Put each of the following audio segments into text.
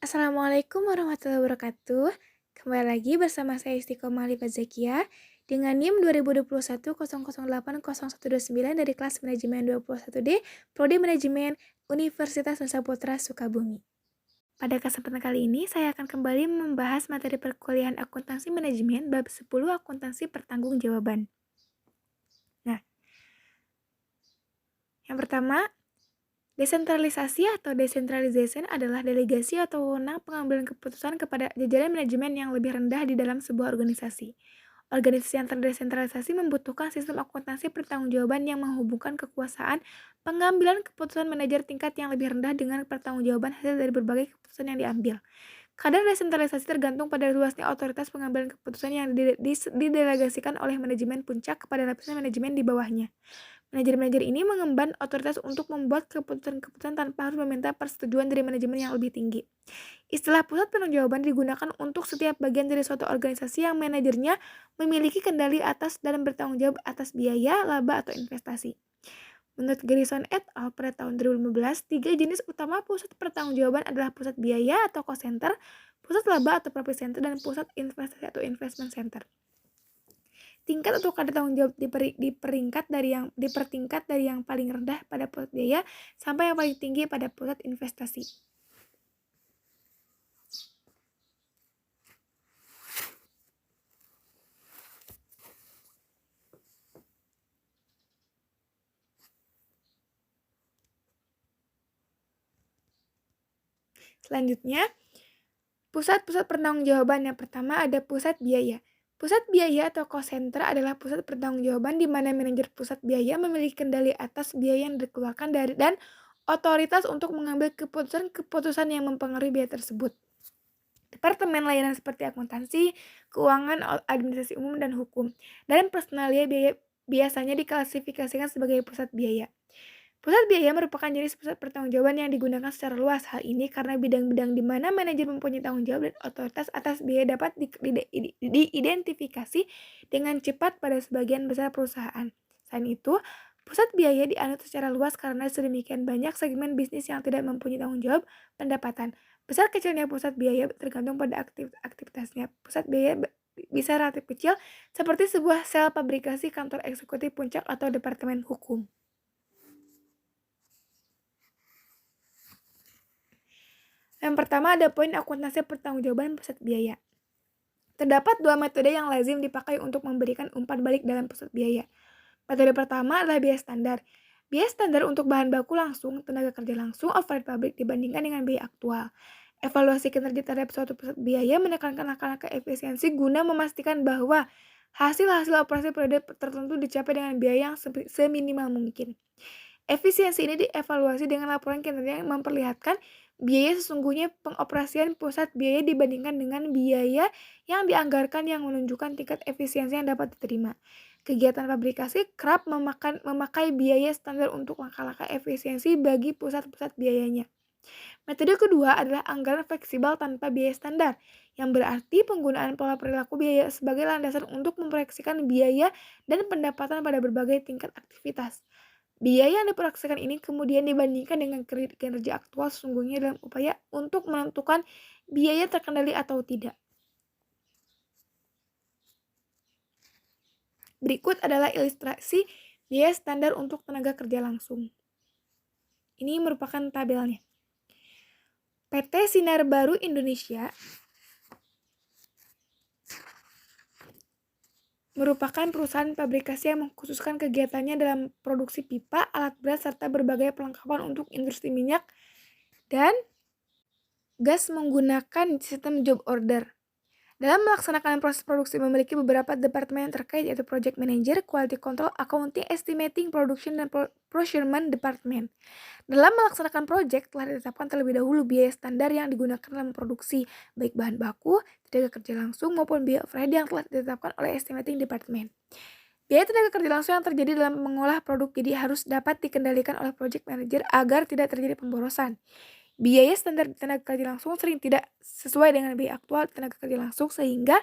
Assalamualaikum warahmatullahi wabarakatuh. Kembali lagi bersama saya Istiqomah Alifa Zakia dengan NIM 202100800129 dari kelas manajemen 21D, Prodi Manajemen Universitas Nusa Putra Sukabumi. Pada kesempatan kali ini, saya akan kembali membahas materi perkuliahan akuntansi manajemen bab 10 akuntansi pertanggungjawaban. Nah, yang pertama, desentralisasi atau decentralization adalah delegasi atau wewenang pengambilan keputusan kepada jajaran manajemen yang lebih rendah di dalam sebuah organisasi. Organisasi yang terdesentralisasi membutuhkan sistem akuntansi pertanggungjawaban yang menghubungkan kekuasaan pengambilan keputusan manajer tingkat yang lebih rendah dengan pertanggungjawaban hasil dari berbagai keputusan yang diambil. Kadar desentralisasi tergantung pada luasnya otoritas pengambilan keputusan yang didelegasikan oleh manajemen puncak kepada lapisan manajemen di bawahnya. Manajer-manajer ini mengemban otoritas untuk membuat keputusan-keputusan tanpa harus meminta persetujuan dari manajemen yang lebih tinggi. Istilah pusat penanggung-jawaban digunakan untuk setiap bagian dari suatu organisasi yang manajernya memiliki kendali atas dan bertanggung jawab atas biaya, laba, atau investasi. Menurut Garrison et al. Pada tahun 2015, 3 jenis utama pusat pertanggungjawaban adalah pusat biaya atau cost center, pusat laba atau profit center, dan pusat investasi atau investment center. Tingkat atau kadar tanggung jawab dipertingkat dari yang paling rendah pada pusat biaya sampai yang paling tinggi pada pusat investasi. Selanjutnya, pusat-pusat pertanggungjawaban. Yang pertama ada pusat biaya. Pusat biaya atau cost center adalah pusat pertanggungjawaban di mana manajer pusat biaya memiliki kendali atas biaya yang dikeluarkan dan otoritas untuk mengambil keputusan yang mempengaruhi biaya tersebut. Departemen layanan seperti akuntansi, keuangan, administrasi umum, dan hukum. Dan personalia biasanya diklasifikasikan sebagai pusat biaya. Pusat biaya merupakan jenis pusat pertanggungjawaban yang digunakan secara luas. Hal ini karena bidang-bidang di mana manajer mempunyai tanggung jawab dan otoritas atas biaya dapat diidentifikasi dengan cepat pada sebagian besar perusahaan. Selain itu, pusat biaya dianut secara luas karena sedemikian banyak segmen bisnis yang tidak mempunyai tanggung jawab pendapatan. Besar kecilnya pusat biaya tergantung pada aktivitasnya. Pusat biaya bisa relatif kecil, seperti sebuah sel pabrikasi, kantor eksekutif puncak, atau departemen hukum. Yang pertama ada poin akuntansi pertanggungjawaban pusat biaya. Terdapat dua metode yang lazim dipakai untuk memberikan umpan balik dalam pusat biaya. Metode pertama adalah biaya standar. Biaya standar untuk bahan baku langsung, tenaga kerja langsung, overhead pabrik dibandingkan dengan biaya aktual. Evaluasi kinerja terhadap suatu pusat biaya menekankan langkah-langkah efisiensi guna memastikan bahwa hasil-hasil operasi periode tertentu dicapai dengan biaya yang seminimal mungkin. Efisiensi ini dievaluasi dengan laporan kinerja yang memperlihatkan biaya sesungguhnya pengoperasian pusat biaya dibandingkan dengan biaya yang dianggarkan yang menunjukkan tingkat efisiensi yang dapat diterima. Kegiatan fabrikasi kerap memakai biaya standar untuk langkah-langkah efisiensi bagi pusat-pusat biayanya. Metode kedua adalah anggaran fleksibel tanpa biaya standar, yang berarti penggunaan pola perilaku biaya sebagai landasan untuk memproyeksikan biaya dan pendapatan pada berbagai tingkat aktivitas. Biaya yang diproyeksikan ini kemudian dibandingkan dengan kinerja aktual sesungguhnya dalam upaya untuk menentukan biaya terkendali atau tidak. Berikut adalah ilustrasi biaya standar untuk tenaga kerja langsung. Ini merupakan tabelnya. PT Sinar Baru Indonesia merupakan perusahaan pabrikasi yang mengkhususkan kegiatannya dalam produksi pipa, alat berat, serta berbagai perlengkapan untuk industri minyak dan gas menggunakan sistem job order. Dalam melaksanakan proses produksi memiliki beberapa departemen yang terkait, yaitu Project Manager, Quality Control, Accounting, Estimating, Production, dan Procurement Department. Dalam melaksanakan proyek telah ditetapkan terlebih dahulu biaya standar yang digunakan dalam produksi, baik bahan baku, tenaga kerja langsung, maupun biaya overhead yang telah ditetapkan oleh Estimating Department. Biaya tenaga kerja langsung yang terjadi dalam mengolah produk jadi harus dapat dikendalikan oleh Project Manager agar tidak terjadi pemborosan. Biaya standar tenaga kerja langsung sering tidak sesuai dengan biaya aktual tenaga kerja langsung sehingga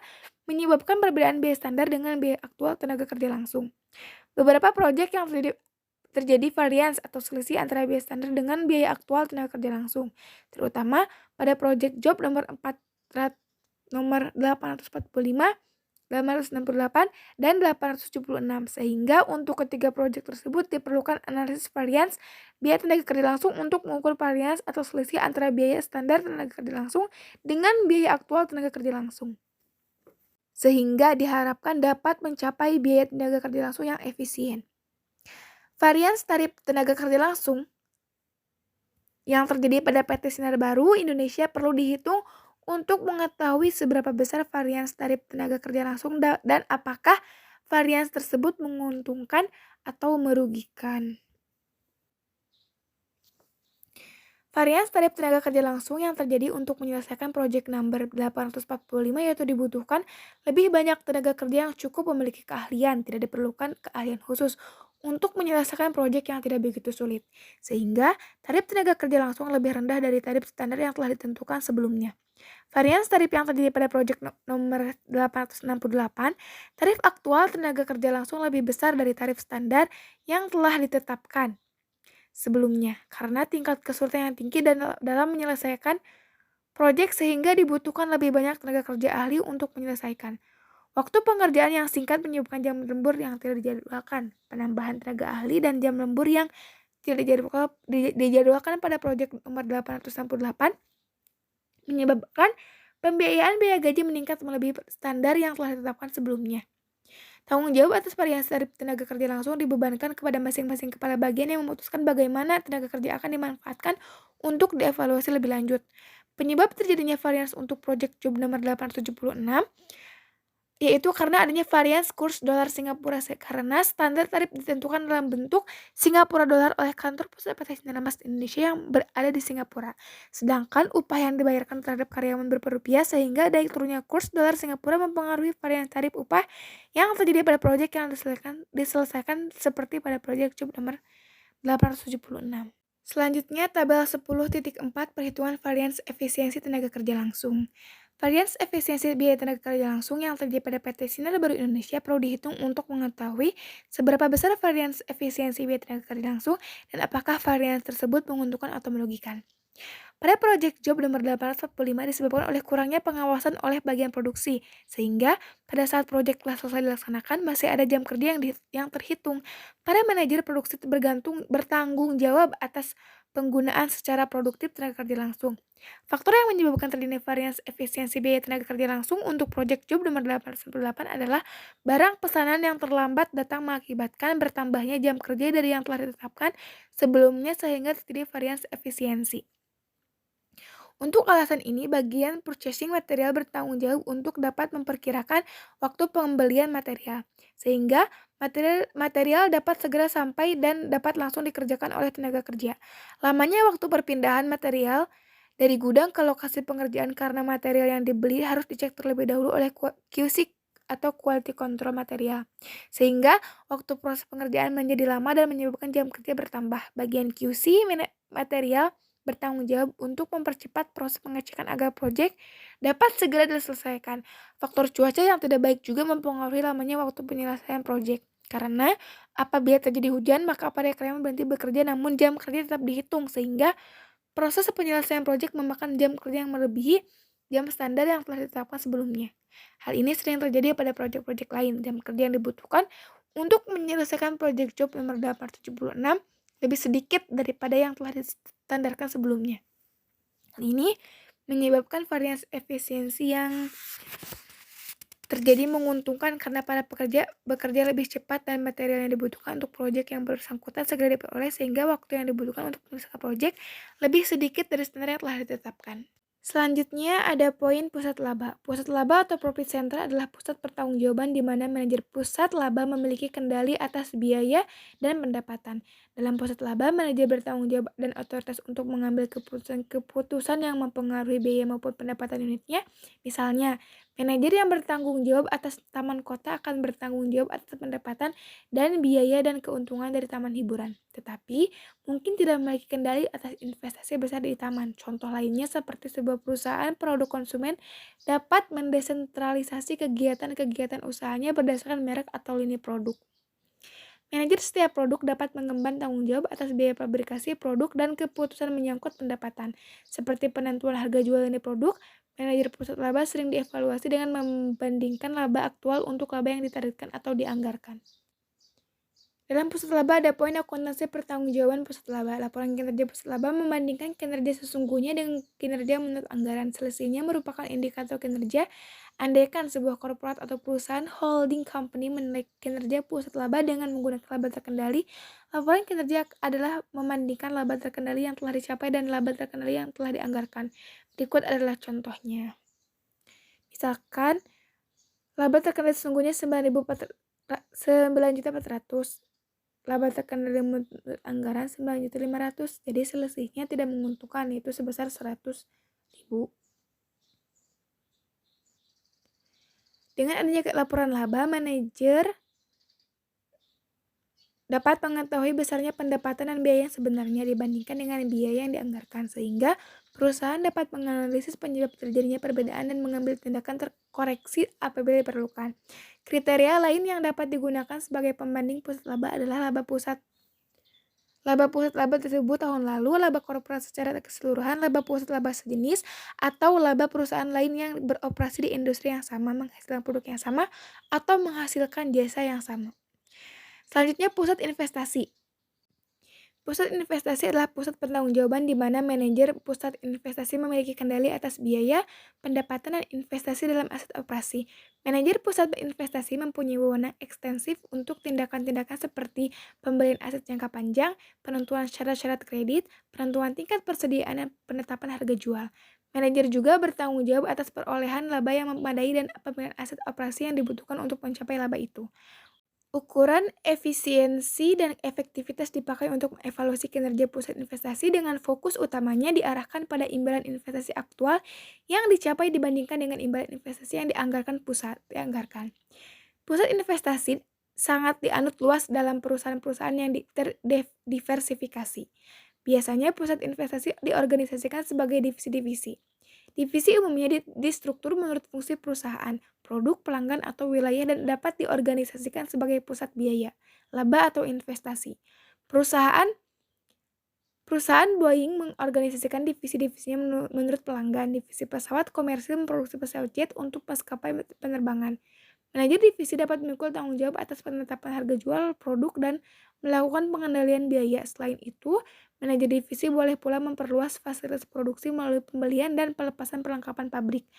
menyebabkan perbedaan biaya standar dengan biaya aktual tenaga kerja langsung. Beberapa proyek yang terjadi terjadi varians atau selisih antara biaya standar dengan biaya aktual tenaga kerja langsung, terutama pada project job nomor 845, 868, dan 876, sehingga untuk ketiga proyek tersebut diperlukan analisis varians biaya tenaga kerja langsung untuk mengukur varians atau selisih antara biaya standar tenaga kerja langsung dengan biaya aktual tenaga kerja langsung, sehingga diharapkan dapat mencapai biaya tenaga kerja langsung yang efisien. Varians tarif tenaga kerja langsung yang terjadi pada PT Sinar Baru Indonesia perlu dihitung untuk mengetahui seberapa besar varians tarif tenaga kerja langsung dan apakah varians tersebut menguntungkan atau merugikan. Varians tarif tenaga kerja langsung yang terjadi untuk menyelesaikan proyek number 845 yaitu dibutuhkan lebih banyak tenaga kerja yang cukup memiliki keahlian, tidak diperlukan keahlian khusus untuk menyelesaikan proyek yang tidak begitu sulit, sehingga tarif tenaga kerja langsung lebih rendah dari tarif standar yang telah ditentukan sebelumnya. Varians tarif yang terjadi pada proyek nomor 868, tarif aktual tenaga kerja langsung lebih besar dari tarif standar yang telah ditetapkan sebelumnya karena tingkat kesulitan yang tinggi dalam menyelesaikan proyek sehingga dibutuhkan lebih banyak tenaga kerja ahli untuk menyelesaikan. Waktu pengerjaan yang singkat menyebabkan jam lembur yang tidak dijadwalkan, penambahan tenaga ahli dan jam lembur yang tidak dijadwalkan pada proyek nomor 868 menyebabkan pembiayaan biaya gaji meningkat melebihi standar yang telah ditetapkan sebelumnya. Tanggung jawab atas variasi tarif tenaga kerja langsung dibebankan kepada masing-masing kepala bagian yang memutuskan bagaimana tenaga kerja akan dimanfaatkan untuk dievaluasi lebih lanjut. Penyebab terjadinya varians untuk proyek job nomor 876 yaitu karena adanya varians kurs dolar Singapura karena standar tarif ditentukan dalam bentuk Singapura dolar oleh kantor pusat PT Sinar Mas Indonesia yang berada di Singapura. Sedangkan upah yang dibayarkan terhadap karyawan berrupiah sehingga naik turunnya kurs dolar Singapura mempengaruhi varian tarif upah yang terjadi pada proyek yang diselesaikan seperti pada proyek job nomor 876. Selanjutnya tabel 10.4 perhitungan varians efisiensi tenaga kerja langsung. Varians efisiensi biaya tenaga kerja langsung yang terjadi pada PT Sinar Baru Indonesia perlu dihitung untuk mengetahui seberapa besar varians efisiensi biaya tenaga kerja langsung dan apakah varians tersebut menguntungkan atau merugikan. Pada proyek job nomor 845 disebabkan oleh kurangnya pengawasan oleh bagian produksi, sehingga pada saat proyek telah selesai dilaksanakan masih ada jam kerja yang terhitung. Para manajer produksi bertanggung jawab atas penggunaan secara produktif tenaga kerja langsung. Faktor yang menyebabkan terjadinya varians efisiensi biaya tenaga kerja langsung untuk proyek job nomor 898 adalah barang pesanan yang terlambat datang mengakibatkan bertambahnya jam kerja dari yang telah ditetapkan sebelumnya sehingga terjadi varians efisiensi. Untuk alasan ini, bagian purchasing material bertanggung jawab untuk dapat memperkirakan waktu pembelian material, sehingga material dapat segera sampai dan dapat langsung dikerjakan oleh tenaga kerja. Lamanya waktu perpindahan material dari gudang ke lokasi pengerjaan karena material yang dibeli harus dicek terlebih dahulu oleh QC atau quality control material, sehingga waktu proses pengerjaan menjadi lama dan menyebabkan jam kerja bertambah. Bagian QC material bertanggung jawab untuk mempercepat proses pengecekan agar proyek dapat segera diselesaikan. Faktor cuaca yang tidak baik juga mempengaruhi lamanya waktu penyelesaian proyek. Karena apabila terjadi hujan, maka para karyawan berhenti bekerja namun jam kerja tetap dihitung sehingga proses penyelesaian proyek memakan jam kerja yang melebihi jam standar yang telah ditetapkan sebelumnya. Hal ini sering terjadi pada proyek-proyek lain. Jam kerja yang dibutuhkan untuk menyelesaikan proyek job nomor 876 lebih sedikit daripada yang telah distandarkan sebelumnya. Hal ini menyebabkan varians efisiensi yang terjadi menguntungkan karena para pekerja bekerja lebih cepat dan material yang dibutuhkan untuk proyek yang bersangkutan segera diperoleh sehingga waktu yang dibutuhkan untuk menyelesaikan proyek lebih sedikit dari standar yang telah ditetapkan. Selanjutnya ada poin pusat laba. Pusat laba atau profit center adalah pusat pertanggungjawaban di mana manajer pusat laba memiliki kendali atas biaya dan pendapatan. Dalam pusat laba, manajer bertanggung jawab dan otoritas untuk mengambil keputusan yang mempengaruhi biaya maupun pendapatan unitnya. Misalnya, manajer yang bertanggung jawab atas taman kota akan bertanggung jawab atas pendapatan dan biaya dan keuntungan dari taman hiburan. Tetapi, mungkin tidak memiliki kendali atas investasi besar di taman. Contoh lainnya seperti sebuah perusahaan produk konsumen dapat mendesentralisasi kegiatan-kegiatan usahanya berdasarkan merek atau lini produk. Manajer setiap produk dapat mengemban tanggung jawab atas biaya fabrikasi produk dan keputusan menyangkut pendapatan. Seperti penentuan harga jual unit produk, manajer pusat laba sering dievaluasi dengan membandingkan laba aktual untuk laba yang ditargetkan atau dianggarkan. Dalam pusat laba ada poin akuntansi pertanggungjawaban pusat laba. Laporan kinerja pusat laba membandingkan kinerja sesungguhnya dengan kinerja menurut anggaran. Selisihnya merupakan indikator kinerja. Andaikan sebuah korporat atau perusahaan holding company menilai kinerja pusat laba dengan menggunakan laba terkendali, laporan kinerja adalah membandingkan laba terkendali yang telah dicapai dan laba terkendali yang telah dianggarkan. Berikut adalah contohnya. Misalkan, laba terkendali sesungguhnya 9.400. Laba terkendali menurut anggaran 9.500.000. Jadi selisihnya tidak menguntungkan, yaitu sebesar 100.000. Dengan adanya laporan laba, manajer dapat mengetahui besarnya pendapatan dan biaya yang sebenarnya dibandingkan dengan biaya yang dianggarkan, sehingga perusahaan dapat menganalisis penyebab terjadinya perbedaan dan mengambil tindakan terkoreksi apabila diperlukan. Kriteria lain yang dapat digunakan sebagai pembanding pusat laba adalah laba pusat laba tersebut tahun lalu, laba korporat secara keseluruhan, laba pusat laba sejenis, atau laba perusahaan lain yang beroperasi di industri yang sama, menghasilkan produk yang sama, atau menghasilkan jasa yang sama. Selanjutnya, pusat investasi. Pusat investasi adalah pusat pertanggungjawaban di mana manajer pusat investasi memiliki kendali atas biaya, pendapatan, dan investasi dalam aset operasi. Manajer pusat investasi mempunyai wewenang ekstensif untuk tindakan-tindakan seperti pembelian aset jangka panjang, penentuan syarat-syarat kredit, penentuan tingkat persediaan, dan penetapan harga jual. Manajer juga bertanggung jawab atas perolehan laba yang memadai dan pemilihan aset operasi yang dibutuhkan untuk mencapai laba itu. Ukuran efisiensi dan efektivitas dipakai untuk mengevaluasi kinerja pusat investasi dengan fokus utamanya diarahkan pada imbalan investasi aktual yang dicapai dibandingkan dengan imbalan investasi yang dianggarkan. Pusat investasi sangat dianut luas dalam perusahaan-perusahaan yang terdiversifikasi. Biasanya pusat investasi diorganisasikan sebagai divisi-divisi. Divisi umumnya distruktur menurut fungsi perusahaan, produk, pelanggan, atau wilayah dan dapat diorganisasikan sebagai pusat biaya, laba, atau investasi. Perusahaan Boeing mengorganisasikan divisi-divisinya menurut pelanggan. Divisi pesawat komersil memproduksi pesawat jet untuk maskapai penerbangan. Manajer divisi dapat memikul tanggung jawab atas penetapan harga jual produk dan melakukan pengendalian biaya. Selain itu, manajer divisi boleh pula memperluas fasilitas produksi melalui pembelian dan pelepasan perlengkapan pabrik.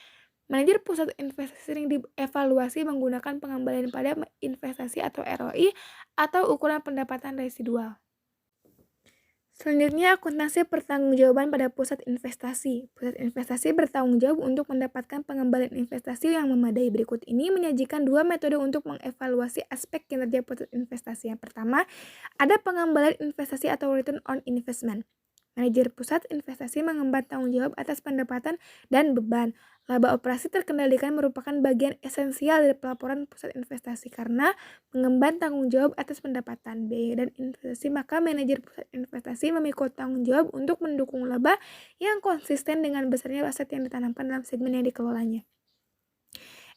Manajer pusat investasi sering dievaluasi menggunakan pengembalian pada investasi atau ROI atau ukuran pendapatan residual. Selanjutnya, akuntansi pertanggungjawaban pada pusat investasi. Pusat investasi bertanggung jawab untuk mendapatkan pengembalian investasi yang memadai. Berikut ini menyajikan dua metode untuk mengevaluasi aspek kinerja pusat investasi. Yang pertama, ada pengembalian investasi atau return on investment. Manajer pusat investasi mengemban tanggung jawab atas pendapatan dan beban. Laba operasi terkendalikan merupakan bagian esensial dari pelaporan pusat investasi karena mengemban tanggung jawab atas pendapatan, biaya, dan investasi, maka manajer pusat investasi memikul tanggung jawab untuk mendukung laba yang konsisten dengan besarnya aset yang ditanamkan dalam segmen yang dikelolanya.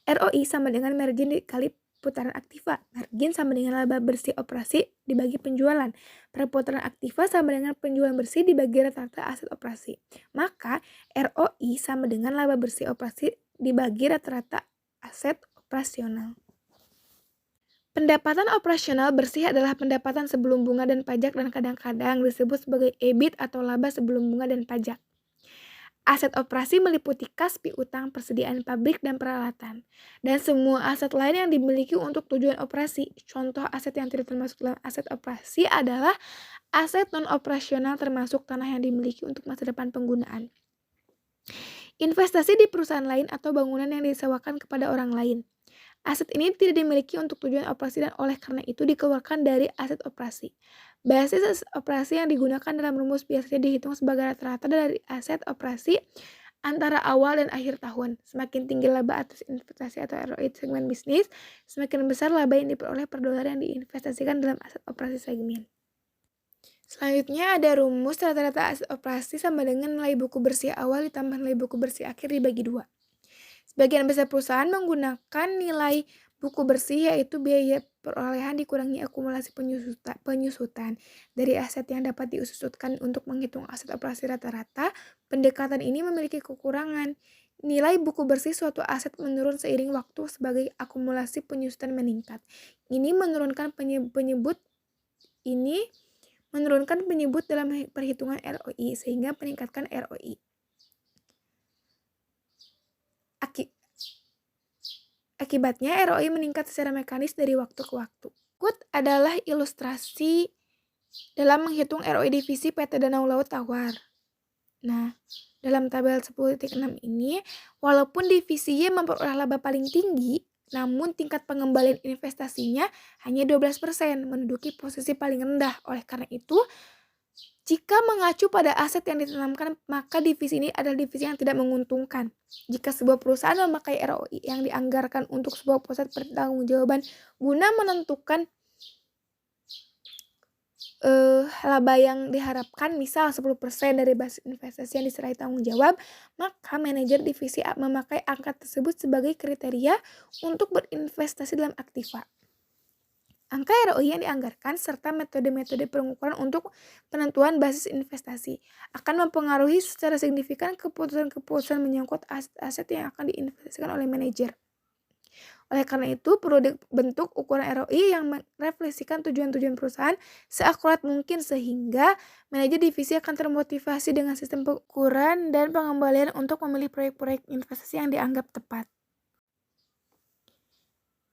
ROI sama dengan margin dikali putaran aktiva. Margin sama dengan laba bersih operasi dibagi penjualan. Perputaran aktiva sama dengan penjualan bersih dibagi rata-rata aset operasi. Maka ROI sama dengan laba bersih operasi dibagi rata-rata aset operasional. Pendapatan operasional bersih adalah pendapatan sebelum bunga dan pajak dan kadang-kadang disebut sebagai EBIT atau laba sebelum bunga dan pajak. Aset operasi meliputi kas piutang, persediaan pabrik dan peralatan, dan semua aset lain yang dimiliki untuk tujuan operasi. Contoh aset yang tidak termasuk dalam aset operasi adalah aset non-operasional termasuk tanah yang dimiliki untuk masa depan penggunaan. Investasi di perusahaan lain atau bangunan yang disewakan kepada orang lain. Aset ini tidak dimiliki untuk tujuan operasi dan oleh karena itu dikeluarkan dari aset operasi. Basis aset operasi yang digunakan dalam rumus biasanya dihitung sebagai rata-rata dari aset operasi antara awal dan akhir tahun. Semakin tinggi laba atas investasi atau ROI segmen bisnis, semakin besar laba yang diperoleh per dolar yang diinvestasikan dalam aset operasi segmen. Selanjutnya ada rumus rata-rata aset operasi sama dengan nilai buku bersih awal ditambah nilai buku bersih akhir dibagi 2. Sebagian besar perusahaan menggunakan nilai Buku bersih yaitu biaya perolehan dikurangi akumulasi penyusutan. Dari aset yang dapat diusutkan untuk menghitung aset operasi rata-rata, pendekatan ini memiliki kekurangan. Nilai buku bersih suatu aset menurun seiring waktu sebagai akumulasi penyusutan meningkat. Ini menurunkan penyebut dalam perhitungan ROI sehingga meningkatkan ROI. Akibatnya ROI meningkat secara mekanis dari waktu ke waktu. Berikut adalah ilustrasi dalam menghitung ROI divisi PT Danau Laut Tawar. Nah, dalam tabel 10.6 ini, walaupun divisi Y memperoleh laba paling tinggi, namun tingkat pengembalian investasinya hanya 12%, menduduki posisi paling rendah. Oleh karena itu, jika mengacu pada aset yang ditanamkan, maka divisi ini adalah divisi yang tidak menguntungkan. Jika sebuah perusahaan memakai ROI yang dianggarkan untuk sebuah pusat pertanggungjawaban guna menentukan laba yang diharapkan, misal 10% dari basis investasi yang diserai tanggung jawab, maka manajer divisi A memakai angka tersebut sebagai kriteria untuk berinvestasi dalam aktiva. Angka ROI yang dianggarkan serta metode-metode pengukuran untuk penentuan basis investasi akan mempengaruhi secara signifikan keputusan-keputusan menyangkut aset-aset yang akan diinvestasikan oleh manajer. Oleh karena itu, perlu dibentuk ukuran ROI yang merefleksikan tujuan-tujuan perusahaan seakurat mungkin sehingga manajer divisi akan termotivasi dengan sistem pengukuran dan pengembalian untuk memilih proyek-proyek investasi yang dianggap tepat.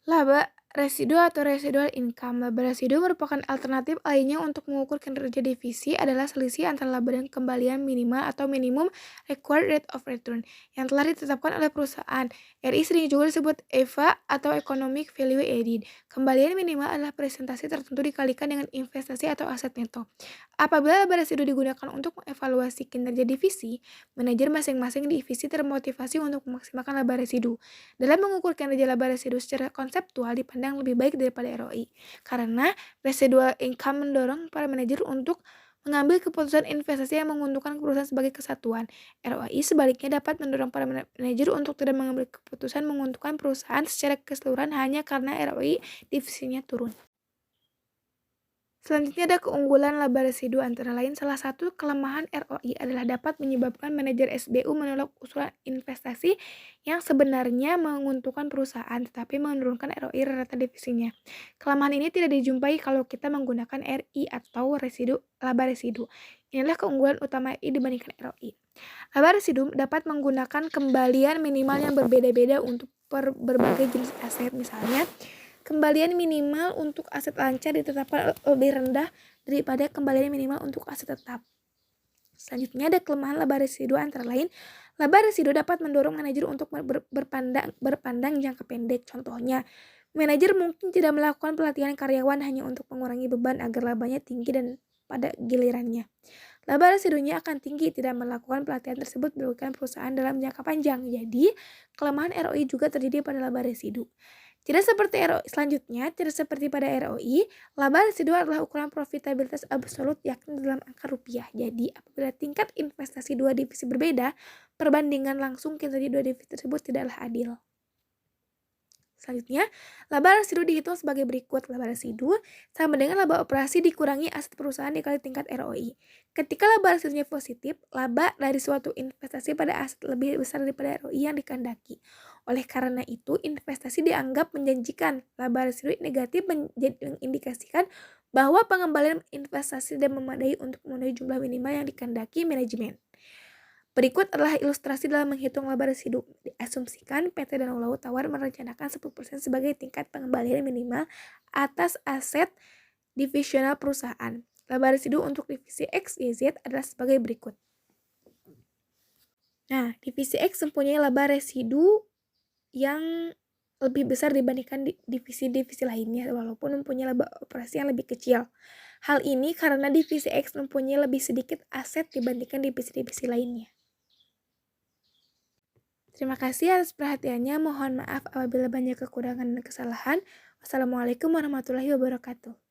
Laba residu atau residual income. Laba residu merupakan alternatif lainnya untuk mengukur kinerja divisi adalah selisih antara laba dan kembalian minimal atau minimum required rate of return yang telah ditetapkan oleh perusahaan. RI sering juga disebut EVA atau Economic Value Added. Kembalian minimal adalah presentasi tertentu dikalikan dengan investasi atau aset neto. Apabila laba residu digunakan untuk mengevaluasi kinerja divisi, manajer masing-masing divisi termotivasi untuk memaksimalkan laba residu. Dalam mengukur kinerja laba residu secara konseptual dipandang lebih baik daripada ROI, karena residual income mendorong para manajer untuk mengambil keputusan investasi yang menguntungkan perusahaan sebagai kesatuan. ROI sebaliknya dapat mendorong para manajer untuk tidak mengambil keputusan menguntungkan perusahaan secara keseluruhan hanya karena ROI divisinya turun. Selanjutnya ada keunggulan laba residu, antara lain salah satu kelemahan ROI adalah dapat menyebabkan manajer SBU menolak usulan investasi yang sebenarnya menguntungkan perusahaan tetapi menurunkan ROI rata divisinya. Kelemahan ini tidak dijumpai kalau kita menggunakan RI atau laba residu. Inilah keunggulan utama RI dibandingkan ROI. Laba residu dapat menggunakan kembalian minimal yang berbeda-beda untuk berbagai jenis aset. Misalnya, kembalian minimal untuk aset lancar ditetapkan lebih rendah daripada kembalian minimal untuk aset tetap. Selanjutnya ada kelemahan laba residu, antara lain laba residu dapat mendorong manajer untuk berpandang jangka pendek. Contohnya, manajer mungkin tidak melakukan pelatihan karyawan hanya untuk mengurangi beban agar labanya tinggi dan pada gilirannya laba residunya akan tinggi. Tidak melakukan pelatihan tersebut merugikan perusahaan dalam jangka panjang. Jadi, kelemahan ROI juga terjadi pada laba residu. Tidak seperti pada ROI, laba residu adalah ukuran profitabilitas absolut yakni dalam angka rupiah. Jadi, apabila tingkat investasi dua divisi berbeda, perbandingan langsung kinerja dua divisi tersebut tidaklah adil. Selanjutnya, laba residu dihitung sebagai berikut. Laba residu sama dengan laba operasi dikurangi aset perusahaan dikali tingkat ROI. Ketika laba residunya positif, laba dari suatu investasi pada aset lebih besar daripada ROI yang dikehendaki. Oleh karena itu, investasi dianggap menjanjikan. Laba residu negatif mengindikasikan bahwa pengembalian investasi tidak memadai untuk memenuhi jumlah minimal yang dikehendaki manajemen. Berikut adalah ilustrasi dalam menghitung laba residu. Diasumsikan PT Danau Laut Tawar merencanakan 10% sebagai tingkat pengembalian minimal atas aset divisional perusahaan. Laba residu untuk divisi X, Y, Z adalah sebagai berikut. Nah, divisi X mempunyai laba residu yang lebih besar dibandingkan divisi-divisi lainnya walaupun mempunyai laba operasi yang lebih kecil. Hal ini karena divisi X mempunyai lebih sedikit aset dibandingkan divisi-divisi lainnya. Terima kasih atas perhatiannya. Mohon maaf apabila banyak kekurangan dan kesalahan. Wassalamualaikum warahmatullahi wabarakatuh.